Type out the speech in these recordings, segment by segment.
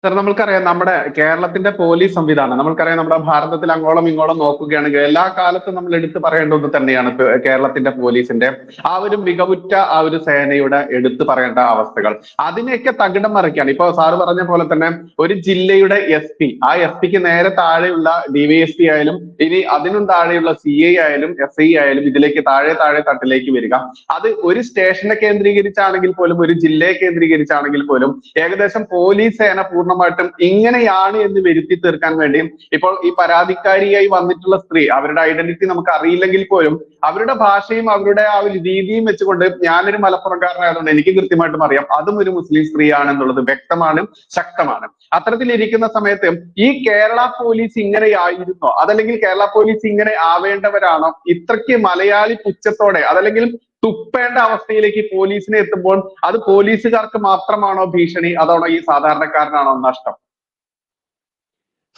Sir, നമ്മൾക്കറിയാം നമ്മുടെ കേരളത്തിന്റെ പോലീസ് സംവിധാനം, നമ്മൾക്കറിയാം നമ്മുടെ ഭാരതത്തിൽ അങ്ങോളം ഇങ്ങോളം നോക്കുകയാണെങ്കിൽ എല്ലാ കാലത്തും നമ്മൾ എടുത്തു പറയേണ്ട ഒന്ന് തന്നെയാണ് കേരളത്തിന്റെ പോലീസിന്റെ ആ ഒരു മികവുറ്റ ആ ഒരു സേനയുടെ എടുത്തു പറയേണ്ട അവസ്ഥകൾ. അതിനെയൊക്കെ തകിടം മറിക്കാണ്. ഇപ്പൊ സാറ് പറഞ്ഞ പോലെ തന്നെ ഒരു ജില്ലയുടെ SP, ആ SP-ക്ക് നേരെ താഴെയുള്ള DYSP ആയാലും ഇനി അതിനും താഴെയുള്ള CI ആയാലും SI ആയാലും ഇതിലേക്ക് താഴെ തട്ടിലേക്ക് വരിക. അത് ഒരു സ്റ്റേഷനെ കേന്ദ്രീകരിച്ചാണെങ്കിൽ പോലും ഒരു ജില്ലയെ കേന്ദ്രീകരിച്ചാണെങ്കിൽ പോലും ഏകദേശം പോലീസ് സേന പൂർണ്ണമായിട്ടും ഇങ്ങനെയാണ് എന്ന് വരുത്തി തീർക്കാൻ വേണ്ടി ഇപ്പോൾ ഈ പരാതിക്കാരിയായി വന്നിട്ടുള്ള സ്ത്രീ, അവരുടെ ഐഡന്റിറ്റി നമുക്ക് അറിയില്ലെങ്കിൽ പോലും അവരുടെ ഭാഷയും അവരുടെ ആ ഒരു രീതിയും വെച്ചുകൊണ്ട് ഞാനൊരു മലപ്പുറംകാരനായതുകൊണ്ട് എനിക്ക് കൃത്യമായിട്ടും അറിയാം അതും ഒരു മുസ്ലിം സ്ത്രീയാണെന്നുള്ളത് വ്യക്തമാണ്, ശക്തമാണ്. അത്തരത്തിലിരിക്കുന്ന സമയത്ത് ഈ കേരള പോലീസ് ഇങ്ങനെയായിരുന്നോ, അതല്ലെങ്കിൽ കേരള പോലീസ് ഇങ്ങനെ ആവേണ്ടവരാണോ? ഇത്രയ്ക്ക് മലയാളി പുച്ഛത്തോടെ അതല്ലെങ്കിൽ തുപ്പേണ്ട അവസ്ഥയിലേക്ക് പോലീസിനെ എത്തുമ്പോൾ അത് പോലീസുകാർക്ക് മാത്രമാണോ ഭീഷണി, അതാണോ ഈ സാധാരണക്കാരനാണോ നഷ്ടം?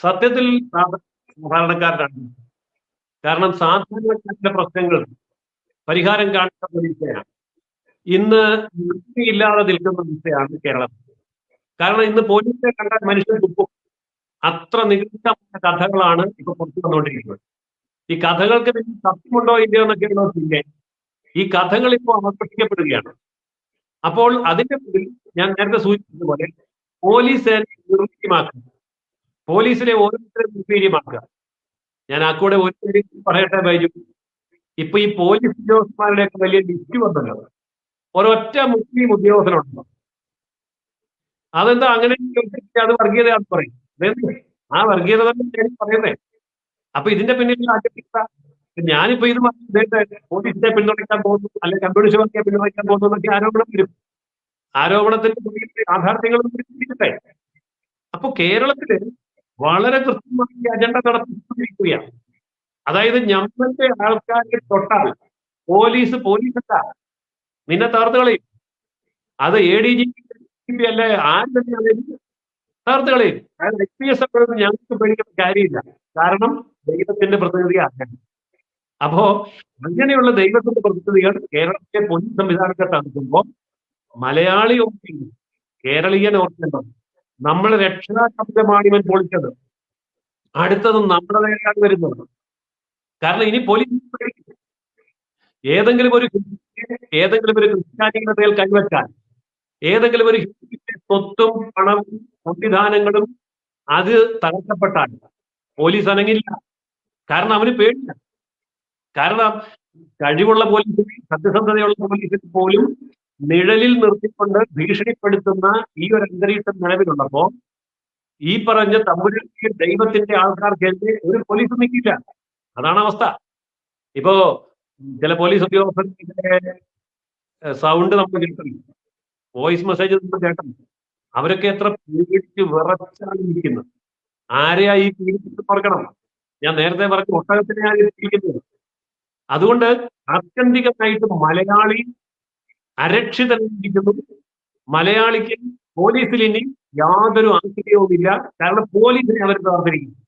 സത്യത്തിൽ സാധാരണക്കാരനാണ്. കാരണം സാധാരണക്കാരുടെ പ്രശ്നങ്ങൾ പരിഹാരം കാണുന്ന പോലീസിനെയാണ്. ഇന്ന് ഇല്ലാതെ നിൽക്കുന്ന അവസ്ഥയാണ് കേരളത്തിൽ. കാരണം ഇന്ന് പോലീസിനെ കണ്ടാൽ മനുഷ്യൻ തുപ്പും. അത്ര നികൃഷ്ടമായ കഥകളാണ് ഇപ്പൊ പുറത്തു വന്നുകൊണ്ടിരിക്കുന്നത്. ഈ കഥകൾക്ക് സത്യമുണ്ടോ ഇല്ലയോ എന്നൊക്കെയുള്ളതില്ലേ, ഈ കഥകൾ ഇപ്പോൾ ആവർത്തിക്കപ്പെടുകയാണ്. അപ്പോൾ അതിന്റെ പിന്നിൽ ഞാൻ നേരത്തെ സൂചിപ്പിച്ചതുപോലെ പോലീസ് നിർവീര്യമാക്കുക, പോലീസിനെ ഓരോരുത്തരും നിർവീര്യമാക്കുക. ഞാൻ ആ കൂടെ ഒരു കാര്യം പറയട്ടെ ബൈജു, ഇപ്പൊ ഈ പോലീസ് ഉദ്യോഗസ്ഥന്മാരുടെയൊക്കെ വലിയ ലിസ്റ്റ് വന്നല്ലോ. ഒരൊറ്റ മുസ്ലിം ഉദ്യോഗസ്ഥനുണ്ടോ? അതെന്താ അങ്ങനെ? അത് വർഗീയതയാണെന്ന് പറയും. ആ വർഗീയത തന്നെ പറയുന്നേ. അപ്പൊ ഇതിന്റെ പിന്നിൽ ഞാനിപ്പോ ഇത് പോലീസിനെ പിന്തുണയ്ക്കാൻ പോകുന്നു, അല്ലെങ്കിൽ കമ്മ്യൂണിസ്റ്റ് പാർട്ടിയെ പിന്തുണയ്ക്കാൻ പോകുന്നു എന്നൊക്കെ ആരോപണം വരും. ആരോപണത്തിന്റെ യാഥാർത്ഥ്യങ്ങളും പിടിച്ചിട്ടെ. അപ്പൊ കേരളത്തില് വളരെ കൃത്യമായി അജണ്ട നടത്തിക്കൊണ്ടിരിക്കുകയാണ്. അതായത് ഞമ്മന്റെ ആൾക്കാരെ തൊട്ടാൽ പോലീസല്ല, നിന്നെ തകർത്തുകളയും. അത് ADGP അല്ലെ, ആര് തന്നെയാണ് തകർത്തുകളയും. അതായത് XPS ഞങ്ങൾക്ക് പേടിക്കേണ്ട കാര്യമില്ല. കാരണം ദൈവത്തിന്റെ പ്രതിനിധിയാണ്. അപ്പോ അങ്ങനെയുള്ള ദൈവത്തിന്റെ പ്രതിനിധികൾ കേരളത്തിലെ പോലീസ് സംവിധാനത്തെ തകർക്കുമ്പോൾ മലയാളി ഓർക്കുന്നു, കേരളീയൻ ഓർക്കുന്നു. നമ്മൾ രക്ഷാശബ്ദമാണ് ഇവൻ പൊളിച്ചത്, അടുത്തത് നമ്മുടെ നേരെയാണ് വരുന്നത്. കാരണം ഇനി പോലീസ് ഏതെങ്കിലും ഒരു ക്രിസ്ത്യാനികളുടെ മേൽ കൈവച്ചാൽ, ഏതെങ്കിലും ഒരു സ്വത്തും പണവും സംവിധാനങ്ങളും അത് തകർക്കപ്പെട്ടാൽ പോലീസ് അനങ്ങില്ല. കാരണം അവന് പേടില്ല. കാരണം കഴിവുള്ള പോലീസിന്, സത്യസന്ധതയുള്ള പോലീസിന് പോലും നിഴലിൽ നിർത്തിക്കൊണ്ട് ഭീഷണിപ്പെടുത്തുന്ന ഈ ഒരു അന്തരീക്ഷം നിലവിലുള്ളപ്പോ ഈ പറഞ്ഞ തമ്പുരാന്റെ ദൈവത്തിന്റെ ആൾക്കാർക്കെതിരെ ഒരു പോലീസ് നിൽക്കില്ല. അതാണ് അവസ്ഥ. ഇപ്പോ ചില പോലീസ് ഉദ്യോഗസ്ഥരുടെ സൗണ്ട് നമ്മൾ കേട്ടില്ല, വോയിസ് മെസ്സേജ് നമ്മൾ കേട്ടത്. അവരൊക്കെ എത്ര പീഡിച്ച് വിറച്ചാണ് ഇരിക്കുന്നത്. ആരെയാ ഈ പീഡിപ്പിച്ച് പറക്കണം? ഞാൻ നേരത്തെ പറഞ്ഞ ഒട്ടകത്തിനെയാണ് ഇരിക്കുന്നത്. അതുകൊണ്ട് ആത്യന്തികമായിട്ട് മലയാളി അരക്ഷിതനായിരിക്കുന്നു. മലയാളിക്ക് പോലീസിൽ ഇനി യാതൊരു ആശ്ചര്യവുമില്ല. കാരണം പോലീസിനെ അവർ തകർത്തിരിക്കുന്നു.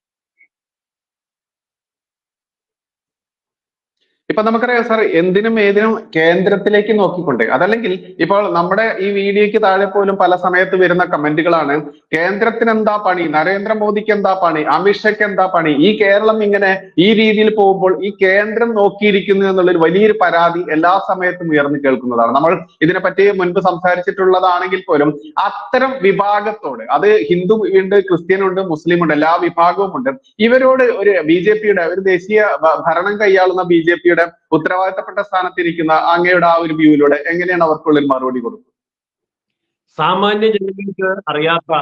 ഇപ്പൊ നമുക്കറിയാം സാർ, എന്തിനും ഏതിനും കേന്ദ്രത്തിലേക്ക് നോക്കിക്കൊണ്ട്, അതല്ലെങ്കിൽ ഇപ്പോൾ നമ്മുടെ ഈ വീഡിയോയ്ക്ക് താഴെ പോലും പല സമയത്ത് വരുന്ന കമന്റുകളാണ്, കേന്ദ്രത്തിന് എന്താ പണി, നരേന്ദ്രമോദിക്ക് എന്താ പണി, അമിത്ഷയ്ക്ക് എന്താ പണി, ഈ കേരളം ഇങ്ങനെ ഈ രീതിയിൽ പോകുമ്പോൾ ഈ കേന്ദ്രം നോക്കിയിരിക്കുന്നു എന്നുള്ളൊരു വലിയൊരു പരാതി എല്ലാ സമയത്തും ഉയർന്നു കേൾക്കുന്നതാണ്. നമ്മൾ ഇതിനെപ്പറ്റി മുൻപ് സംസാരിച്ചിട്ടുള്ളതാണെങ്കിൽ പോലും അത്തരം വിഭാഗത്തോട്, അത് ഹിന്ദു ഉണ്ട്, ക്രിസ്ത്യൻ ഉണ്ട്, മുസ്ലിം ഉണ്ട്, എല്ലാ വിഭാഗവും ഉണ്ട്, ഇവരോട് ഒരു BJP-യുടെ ഒരു ദേശീയ ഭരണം കൈയാളുന്ന BJP-യുടെ ഉത്തരവാദിത്തപ്പെട്ട സ്ഥാനത്തിരിക്കുന്ന അങ്ങയുടെ ആ ഒരു വ്യൂവിലൂടെ എങ്ങനെയാണ് അവർക്കുള്ള മറുപടി കൊടുക്കുന്നത്? സാമാന്യ ജനങ്ങൾക്ക് അറിയാത്ത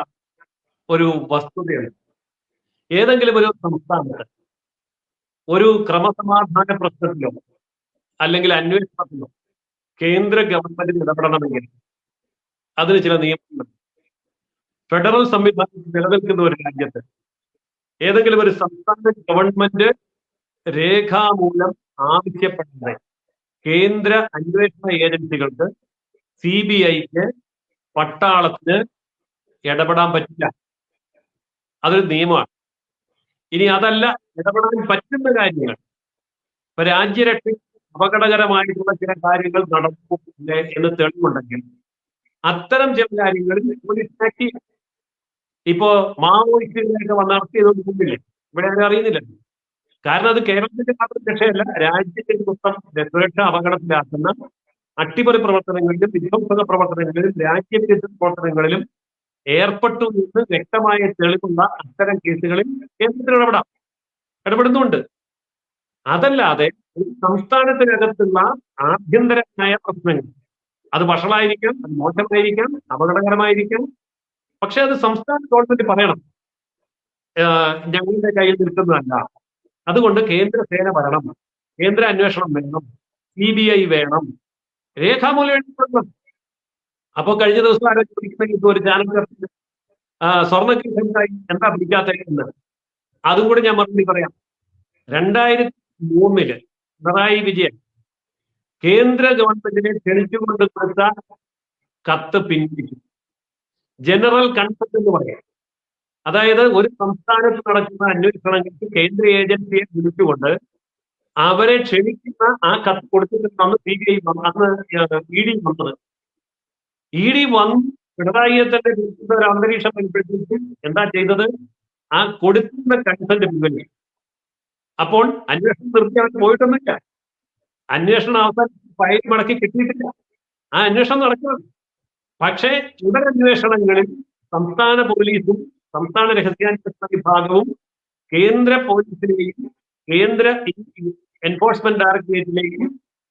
ഒരു വസ്തുതയാണ്. ഏതെങ്കിലും ഒരു സംസ്ഥാനത്ത് ഒരു ക്രമസമാധാന പ്രശ്നത്തിലോ അല്ലെങ്കിൽ അന്വേഷണത്തിലോ കേന്ദ്ര ഗവൺമെന്റിന് ഇടപെടണമെങ്കിൽ അതിന് ചില നിയമങ്ങളുണ്ട്. ഫെഡറൽ സംവിധാനം നിലനിൽക്കുന്ന ഒരു രാജ്യത്ത് ഏതെങ്കിലും ഒരു സംസ്ഥാന ഗവൺമെന്റ് രേഖാമൂലം ആവശ്യപ്പെടാതെ കേന്ദ്ര അന്വേഷണ ഏജൻസികൾക്ക്, CBIക്ക്, പട്ടാളത്തിന് ഇടപെടാൻ പറ്റില്ല. അതൊരു നിയമമാണ്. ഇനി അതല്ല, ഇടപെടാൻ പറ്റുന്ന കാര്യങ്ങൾ, ഇപ്പൊ രാജ്യരക്ഷ അപകടകരമായിട്ടുള്ള ചില കാര്യങ്ങൾ നടന്നില്ല എന്ന് തെളിവുണ്ടെങ്കിൽ അത്തരം ചില കാര്യങ്ങളിൽ പോലീസ് ആക്ട് ചെയ്യും. ഇപ്പോ മാവോയിസ്റ്റുകളെയൊക്കെ വന്ന് അറസ്റ്റ് ചെയ്തുകൊണ്ട് പോകുന്നില്ലേ? ഇവിടെ ആരും അറിയുന്നില്ല. മാവോയിസ്റ്റുകളെയൊക്കെ വന്ന് അറസ്റ്റ് ചെയ്തുകൊണ്ട് പോകുന്നില്ലേ? ഇവിടെ ആരും അറിയുന്നില്ല. കാരണം അത് കേരളത്തിന്റെ മാത്രം രക്ഷയല്ല, രാജ്യത്തിന്റെ മൊത്തം സുരക്ഷ അപകടത്തിലാക്കുന്ന അട്ടിമറി പ്രവർത്തനങ്ങളിലും വിധ്വംസക പ്രവർത്തനങ്ങളിലും രാജ്യവിരുദ്ധ പ്രവർത്തനങ്ങളിലും ഏർപ്പെട്ടു എന്ന് വ്യക്തമായ തെളിവുള്ള അത്തരം കേസുകളിൽ കേന്ദ്രത്തിന് ഇടപെടുന്നുണ്ട്. അതല്ലാതെ ഒരു സംസ്ഥാനത്തിനകത്തുള്ള ആഭ്യന്തരമായ പ്രശ്നങ്ങൾ, അത് വഷളായിരിക്കാം, അത് മോശമായിരിക്കാം, അപകടകരമായിരിക്കാം, പക്ഷെ അത് സംസ്ഥാന ഗവൺമെന്റ് പറയണം ഞങ്ങളുടെ കയ്യിൽ നിൽക്കുന്നതല്ല. അതുകൊണ്ട് കേന്ദ്ര സേന വരണം, കേന്ദ്ര അന്വേഷണം വേണം, CBI വേണം, രേഖാമൂലം എഴുതപ്പെടണം. അപ്പൊ കഴിഞ്ഞ ദിവസം ആരോ ചോദിക്കുന്നെങ്കിൽ ഒരു ചാനൽ സ്വർണ്ണക്കേസായി എന്താ പിടിക്കാത്തത്? അതും കൂടി ഞാൻ മറുപടി പറയാം. 2003 പിണറായി വിജയൻ കേന്ദ്ര ഗവൺമെന്റിനെ ക്ഷണിച്ചുകൊണ്ട് കൊടുത്ത കത്ത് പിൻവലിച്ചു. ജനറൽ കൺസെപ്റ്റ് എന്ന് പറയാം. അതായത് ഒരു സംസ്ഥാനത്ത് നടക്കുന്ന അന്വേഷണങ്ങൾക്ക് കേന്ദ്ര ഏജൻസിയെ വിളിച്ചുകൊണ്ട് അവരെ ക്ഷണിക്കുന്ന ആ കത്ത് കൊടുത്തിട്ട് അന്ന് CBI അന്ന് ED വന്നത്. ED വന്ന് പിണറായിയെ തന്നെ വിളിക്കുന്ന ഒരു അന്തരീക്ഷം ഏർപ്പെടുത്തി എന്താ ചെയ്തത്? ആ കൊടുക്കുന്ന കൺസെന്റ് പിൻവലിച്ചു. അപ്പോൾ അന്വേഷണം നിർത്തി അവർ പോയിട്ടൊന്നുമില്ല. അന്വേഷണം അവസാനം ഫയൽ മടക്കി കിട്ടിയിട്ടില്ല. ആ അന്വേഷണം നടക്കുന്നത്. പക്ഷേ തുടരന്വേഷണങ്ങളിൽ സംസ്ഥാന പോലീസും സംസ്ഥാന രഹസ്യാന്വേഷണ വിഭാഗവും കേന്ദ്ര പോലീസിനെയും കേന്ദ്ര എൻഫോഴ്സ്മെന്റ് ഡയറക്ടറേറ്റിനെയും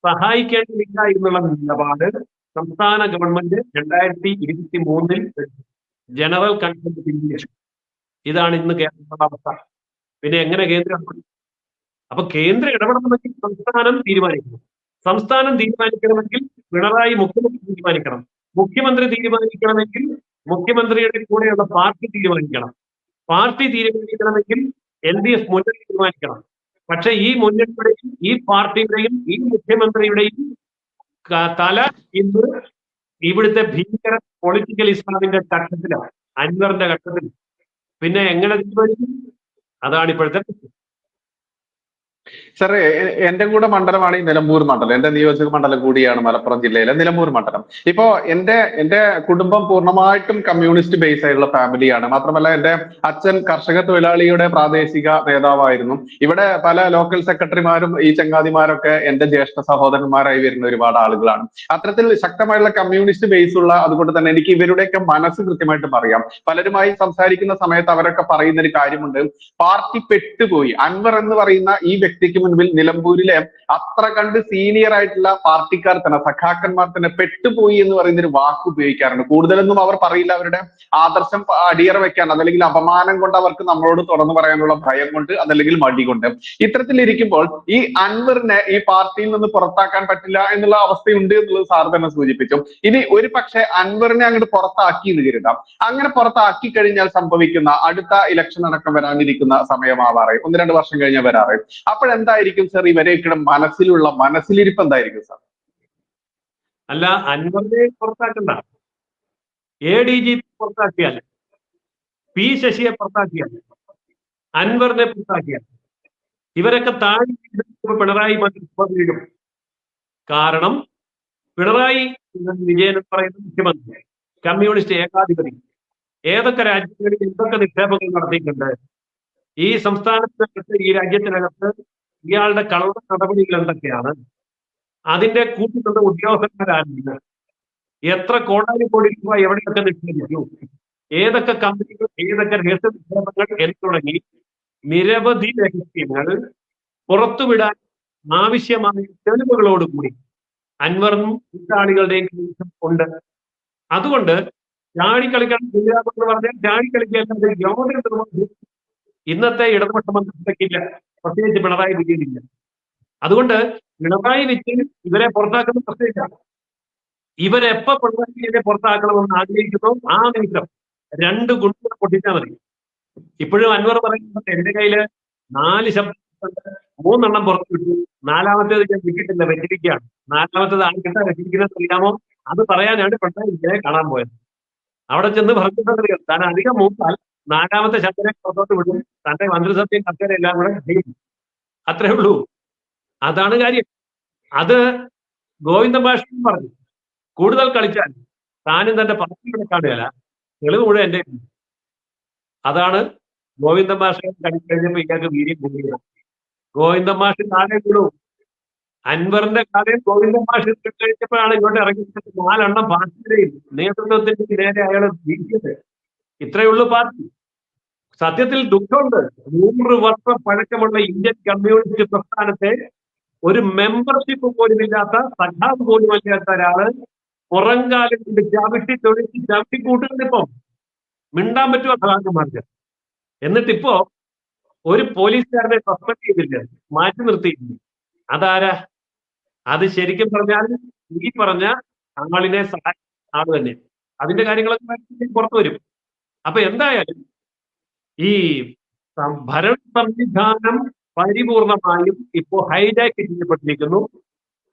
സഹായിക്കേണ്ടതില്ല എന്നുള്ള നിലപാട് സംസ്ഥാന ഗവൺമെന്റ് 2023 ജനറൽ കൺസെന്റ് പിൻവലിച്ചു. ഇതാണ് ഇന്ന് കേരളത്തിന്റെ അവസ്ഥ. പിന്നെ എങ്ങനെ കേന്ദ്രം? അപ്പൊ കേന്ദ്രം ഇടപെടണമെങ്കിൽ സംസ്ഥാനം തീരുമാനിക്കണം. സംസ്ഥാനം തീരുമാനിക്കണമെങ്കിൽ പിണറായി മുഖ്യമന്ത്രി തീരുമാനിക്കണം. മുഖ്യമന്ത്രി തീരുമാനിക്കണമെങ്കിൽ മുഖ്യമന്ത്രിയുടെ കൂടെയുള്ള പാർട്ടി തീരുമാനിക്കണം. പാർട്ടി തീരുമാനിക്കണമെങ്കിൽ LDF മുന്നണി തീരുമാനിക്കണം. പക്ഷെ ഈ മുന്നണിയുടെയും ഈ പാർട്ടിയുടെയും ഈ മുഖ്യമന്ത്രിയുടെയും തല ഇന്ന് ഇവിടുത്തെ ഭീകര പൊളിറ്റിക്കൽ ഇസ്ലാമിന്റെ ഘട്ടത്തിലാണ്, അൻവറിന്റെ ഘട്ടത്തിൽ. പിന്നെ എങ്ങനെ തീരുമാനിക്കും? അതാണ് ഇപ്പോഴത്തെ പ്രശ്നം. സാറേ, എന്റെ കൂടെ മണ്ഡലമാണ് ഈ നിലമ്പൂർ മണ്ഡലം. എന്റെ നിയോജക മണ്ഡലം കൂടിയാണ് മലപ്പുറം ജില്ലയിലെ നിലമ്പൂർ മണ്ഡലം. ഇപ്പോ എന്റെ കുടുംബം പൂർണ്ണമായിട്ടും കമ്മ്യൂണിസ്റ്റ് ബേസ് ആയിട്ടുള്ള ഫാമിലിയാണ്. മാത്രമല്ല എന്റെ അച്ഛൻ കർഷക തൊഴിലാളിയുടെ പ്രാദേശിക നേതാവായിരുന്നു. ഇവിടെ പല ലോക്കൽ സെക്രട്ടറിമാരും ഈ ചങ്ങാതിമാരൊക്കെ എന്റെ ജ്യേഷ്ഠ സഹോദരന്മാരായി വരുന്ന ഒരുപാട് ആളുകളാണ്. അത്തരത്തിൽ ശക്തമായുള്ള കമ്മ്യൂണിസ്റ്റ് ബേസ് ഉള്ള, അതുകൊണ്ട് തന്നെ എനിക്ക് ഇവരുടെയൊക്കെ മനസ്സ് കൃത്യമായിട്ടും അറിയാം. പലരുമായി സംസാരിക്കുന്ന സമയത്ത് അവരൊക്കെ പറയുന്ന ഒരു കാര്യമുണ്ട്, പാർട്ടി പെട്ടുപോയി. അൻവർ എന്ന് പറയുന്ന ഈ വ്യക്തിക്ക് മുൻപിൽ നിലമ്പൂരിലെ അത്ര കണ്ട് സീനിയർ ആയിട്ടുള്ള പാർട്ടിക്കാർ തന്നെ, സഖാക്കന്മാർ തന്നെ പെട്ടുപോയി എന്ന് പറയുന്ന ഒരു വാക്ക് ഉപയോഗിക്കാറുണ്ട്. കൂടുതലൊന്നും അവർ പറയില്ല. അവരുടെ ആദർശം അടിയറ വെക്കാൻ, അതല്ലെങ്കിൽ അപമാനം കൊണ്ട് അവർക്ക് നമ്മളോട് തുറന്നു പറയാനുള്ള ഭയം കൊണ്ട്, അതല്ലെങ്കിൽ മടി കൊണ്ട്. ഇത്തരത്തിലിരിക്കുമ്പോൾ ഈ അൻവറിനെ ഈ പാർട്ടിയിൽ നിന്ന് പുറത്താക്കാൻ പറ്റില്ല എന്നുള്ള അവസ്ഥയുണ്ട് എന്നുള്ളത് സാർ തന്നെ സൂചിപ്പിച്ചു. ഇനി ഒരു പക്ഷേ അൻവറിനെ അങ്ങോട്ട് പുറത്താക്കി എന്ന് കരുതാം. അങ്ങനെ പുറത്താക്കി കഴിഞ്ഞാൽ സംഭവിക്കുന്ന അടുത്ത ഇലക്ഷൻ അടക്കം വരാനിരിക്കുന്ന സമയമാവാറേ, 1-2 വർഷം കഴിഞ്ഞാൽ വരാറേ. അപ്പോഴെന്തായിരിക്കും സാർ ഇവരെയൊക്കെ മനസ്സിലിരിപ്പ് എന്തായിരിക്കും സാർ? അല്ല, അൻവറിനെ പുറത്താക്കണ്ട. ADG പുറത്താക്കിയാൽ, P ശശിയെ പുറത്താക്കിയാൽ, അൻവറിനെ പുറത്താക്കിയാൽ ഇവരൊക്കെ താഴെ പിണറായി വീഴും. കാരണം പിണറായി വിജയൻ എന്ന് പറയുന്ന മുഖ്യമന്ത്രി, കമ്മ്യൂണിസ്റ്റ് ഏകാധിപതി, ഏതൊക്കെ രാജ്യങ്ങളിൽ എന്തൊക്കെ നിക്ഷേപങ്ങൾ നടത്തിയിട്ടുണ്ട്, ഈ സംസ്ഥാനത്തിനകത്ത് ഈ രാജ്യത്തിനകത്ത് ഇയാളുടെ കള്ള നടപടികൾ എന്തൊക്കെയാണ്, അതിന്റെ കൂട്ടുന്ന ഉദ്യോഗസ്ഥന്മാരാണ്, എത്ര കോടാനുകോടി രൂപ എവിടെയൊക്കെ നിക്ഷേപിച്ചു, ഏതൊക്കെ കമ്പനികൾ, ഏതൊക്കെ രഹസ്യ നിക്ഷേപങ്ങൾ എന്ന് തുടങ്ങി നിരവധി രഹസ്യങ്ങൾ പുറത്തുവിടാൻ ആവശ്യമായ തെളിവുകളോടുകൂടി അൻവറും കൂട്ടാളികളുടെയും ഉണ്ട്. അതുകൊണ്ട് ചാടിക്കളിക്കാൻ എന്ന് പറഞ്ഞാൽ ചാടിക്കളിക്കാൻ യാതൊരു നിർബന്ധവും ഇന്നത്തെ ഇടതുപക്ഷ മന്ത്രിസഭയ്ക്കില്ല, പ്രത്യേകിച്ച് പിണറായി വിജയനില്ല. അതുകൊണ്ട് പിണറായി വിജയൻ ഇവരെ പുറത്താക്കുന്ന പ്രശ്നമില്ല. ഇവരെപ്പോ പിണറായി വിജയനെ പുറത്താക്കണമെന്ന് ആഗ്രഹിക്കുന്നു ആ നിമിഷം 2 ഗുണ്ടുകൾ പൊട്ടിച്ചാൽ മതി. ഇപ്പോഴും അൻവർ പറയുന്നത് എന്റെ കയ്യില് 4 ശബ്ദം, 3 എണ്ണം പുറത്തു വിട്ടു, 4ാമത്തേത് ഞാൻ വിട്ടിട്ടില്ല, വെച്ചിരിക്കുകയാണ്. 4ാമത്തേത് ആർക്കിട്ടാ വെച്ചിരിക്കുന്നത് അറിയാമോ? അത് പറയാനാണ് പിണറായി വിജയനെ കാണാൻ പോയത്. അവിടെ ചെന്ന് പറഞ്ഞിട്ടുണ്ടറിയാം, താൻ അധികം മൂത്താൽ 4ാമത്തെ ശബ്ദനെ പുറത്തോട്ട് വിടും, തന്റെ മന്ത്രിസഭയും കർഷകരെല്ലാം കൂടെ ചെയ്യും. അത്രേ ഉള്ളൂ. അതാണ് കാര്യം. അത് ഗോവിന്ദ ഭാഷയും പറഞ്ഞു. കൂടുതൽ കളിച്ചാൽ താനും തന്റെ പാർട്ടിയുടെ കാണുകയല്ല, തെളിവ് മുഴുവൻ എന്റെ അതാണ് ഗോവിന്ദ മാഷെ കഴിഞ്ഞപ്പോൾ ഇയാൾക്ക് വീര്യം കൂടിയത്. ഗോവിന്ദ മാഷ് കാലേ വീണു. അൻവറിന്റെ കാലയും ഗോവിന്ദ മാഷ് കഴിഞ്ഞപ്പോഴാണ് ഇങ്ങോട്ട് ഇറങ്ങി 4 പാർട്ടിയുടെയും നേതൃത്വത്തിന്റെ നേരെ അയാൾ വീഴ്ചത്. ഇത്രയേ ഉള്ളൂ പാർട്ടി. സത്യത്തിൽ ദുഃഖമുണ്ട്. 100 വർഷം പഴക്കമുള്ള ഇന്ത്യൻ കമ്മ്യൂണിസ്റ്റ് പ്രസ്ഥാനത്തെ ഒരു മെമ്പർഷിപ്പ് പോലും ഇല്ലാത്ത, സഖാവ് പോലും അല്ലാത്ത ഒരാള് പുറംകാലം കൊണ്ട് ചവിട്ടി കൂട്ടുന്നിപ്പം മിണ്ടാൻ പറ്റുമോ സഖാക്കന്മാർക്ക്? എന്നിട്ടിപ്പോ ഒരു പോലീസുകാരനെ സസ്പെൻഡ് ചെയ്തില്ല, മാറ്റി നിർത്തിയില്ല. അതാരാ? അത് ശരിക്കും പറഞ്ഞാൽ ഈ പറഞ്ഞ ആളിനെ സഹായിക്കുന്ന ആള് തന്നെ. അതിന്റെ കാര്യങ്ങളൊക്കെ പുറത്തു വരും. അപ്പൊ എന്തായാലും ഈ ഭരണ സംവിധാനം പരിപൂർണമായും ഇപ്പോ ഹൈജാക്ക് ചെയ്യപ്പെട്ടിരിക്കുന്നു.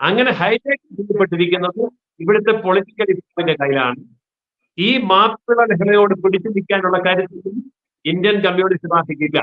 അങ്ങനെ ഹൈജാക്ക് ചെയ്യപ്പെട്ടിരിക്കുന്നത് ഇവിടുത്തെ പൊളിറ്റിക്കൽ ഇസ്ലാമിന്റെ കയ്യിലാണ്. ഈ മാപ്പിള ലഹളയോട് പിടിച്ചു നിൽക്കാനുള്ള കാര്യത്തിൽ ഇന്ത്യൻ കമ്മ്യൂണിസ്റ്റ് പാർട്ടിക്കില്ല.